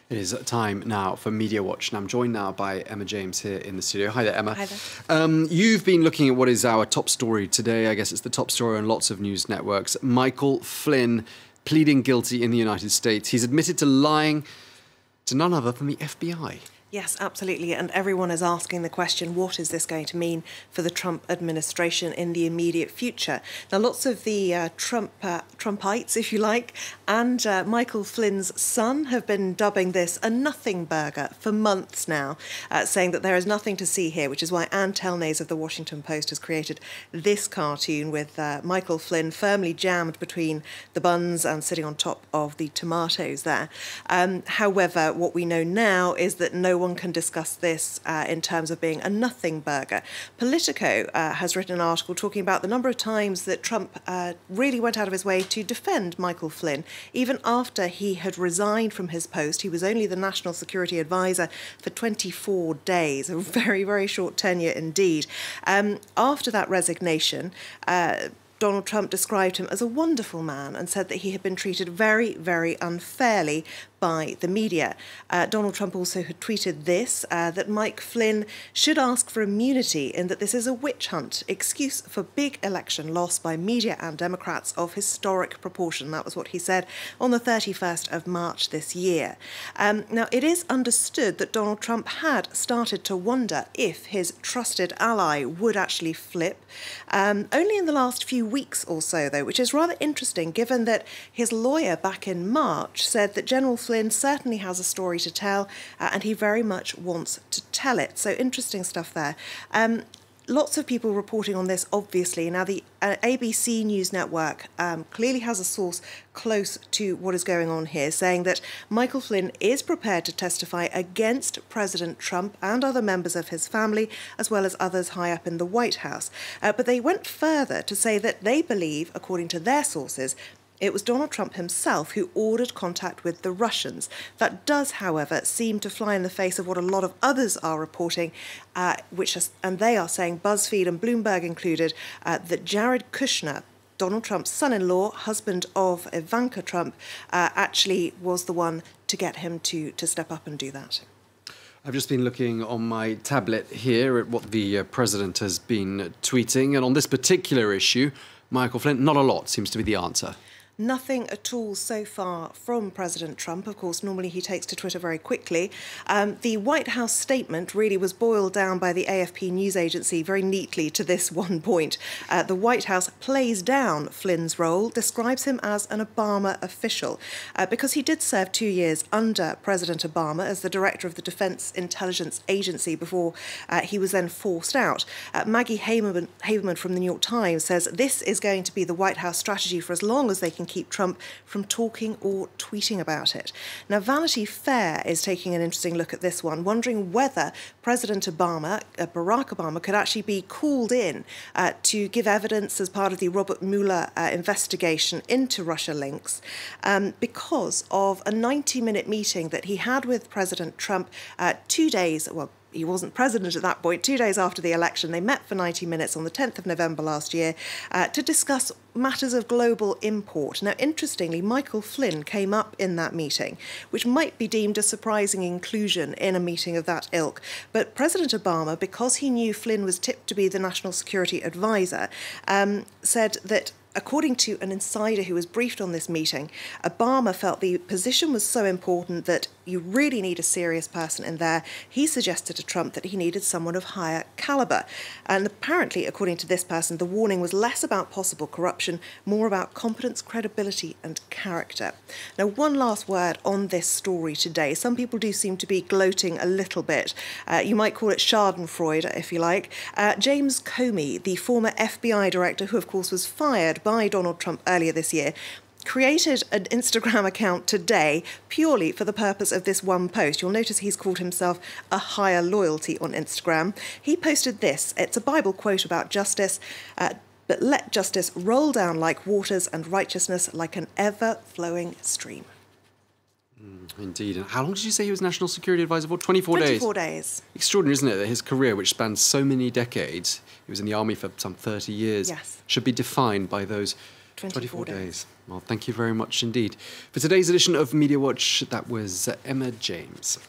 It is time now for MediaWatch, and I'm joined now by Emma James here in the studio. Hi there, Emma. Hi there. You've been looking at what is our top story today. I guess it's the top story on lots of news networks. Michael Flynn pleading guilty in the United States. He's admitted to lying to none other than the FBI. Yes, absolutely. And everyone is asking the question, what is this going to mean for the Trump administration in the immediate future? Now, lots of the Trumpites, if you like, and Michael Flynn's son have been dubbing this a nothing burger for months now, saying that there is nothing to see here, which is why Ann Telnaes of the Washington Post has created this cartoon with Michael Flynn firmly jammed between the buns and sitting on top of the tomatoes there. However, what we know now is that no one can discuss this in terms of being a nothing burger. Politico has written an article talking about the number of times that Trump really went out of his way to defend Michael Flynn. Even after he had resigned from his post, he was only the National Security Advisor for 24 days, a very, very short tenure indeed. After that resignation, Donald Trump described him as a wonderful man and said that he had been treated very, very unfairly by the media. Donald Trump also had tweeted this, that Mike Flynn should ask for immunity and that this is a witch hunt, excuse for big election loss by media and Democrats of historic proportion. That was what he said on the 31st of March this year. Now, it is understood that Donald Trump had started to wonder if his trusted ally would actually flip. Only in the last few weeks or so, though, which is rather interesting, given that his lawyer back in March said that General Flynn certainly has a story to tell, and he very much wants to tell it. So interesting stuff there. Lots of people reporting on this, obviously. Now, the ABC News Network clearly has a source close to what is going on here, saying that Michael Flynn is prepared to testify against President Trump and other members of his family, as well as others high up in the White House. But they went further to say that they believe, according to their sources, it was Donald Trump himself who ordered contact with the Russians. That does, however, seem to fly in the face of what a lot of others are reporting, and they are saying, BuzzFeed and Bloomberg included, that Jared Kushner, Donald Trump's son-in-law, husband of Ivanka Trump, actually was the one to get him to step up and do that. I've just been looking on my tablet here at what the president has been tweeting, and on this particular issue, Michael Flynn, not a lot seems to be the answer. Nothing at all so far from President Trump. Of course, normally he takes to Twitter very quickly. The White House statement really was boiled down by the AFP news agency very neatly to this one point. The White House plays down Flynn's role, describes him as an Obama official, because he did serve 2 years under President Obama as the director of the Defense Intelligence Agency before he was then forced out. Maggie Haberman from the New York Times says this is going to be the White House strategy for as long as they can keep Trump from talking or tweeting about it. Now, Vanity Fair is taking an interesting look at this one, wondering whether President Obama, Barack Obama, could actually be called in to give evidence as part of the Robert Mueller investigation into Russia links because of a 90-minute meeting that he had with President Trump 2 days, well, he wasn't president at that point, 2 days after the election. They met for 90 minutes on the 10th of November last year to discuss matters of global import. Now, interestingly, Michael Flynn came up in that meeting, which might be deemed a surprising inclusion in a meeting of that ilk. But President Obama, because he knew Flynn was tipped to be the National Security Advisor, said that according to an insider who was briefed on this meeting, Obama felt the position was so important that you really need a serious person in there. He suggested to Trump that he needed someone of higher caliber. And apparently, according to this person, the warning was less about possible corruption, more about competence, credibility, and character. Now, one last word on this story today. Some people do seem to be gloating a little bit. You might call it schadenfreude, if you like. James Comey, the former FBI director, who, of course, was fired by Donald Trump earlier this year, created an Instagram account today purely for the purpose of this one post. You'll notice he's called himself a higher loyalty on Instagram. He posted this. It's a Bible quote about justice, but let justice roll down like waters and righteousness like an ever-flowing stream. Indeed. And how long did you say he was National Security Advisor for? 24 days? 24 days. Extraordinary, isn't it, that his career, which spans so many decades, he was in the army for some 30 years, Yes. should be defined by those 24 days. Well, thank you very much indeed. For today's edition of Media Watch, that was Emma James.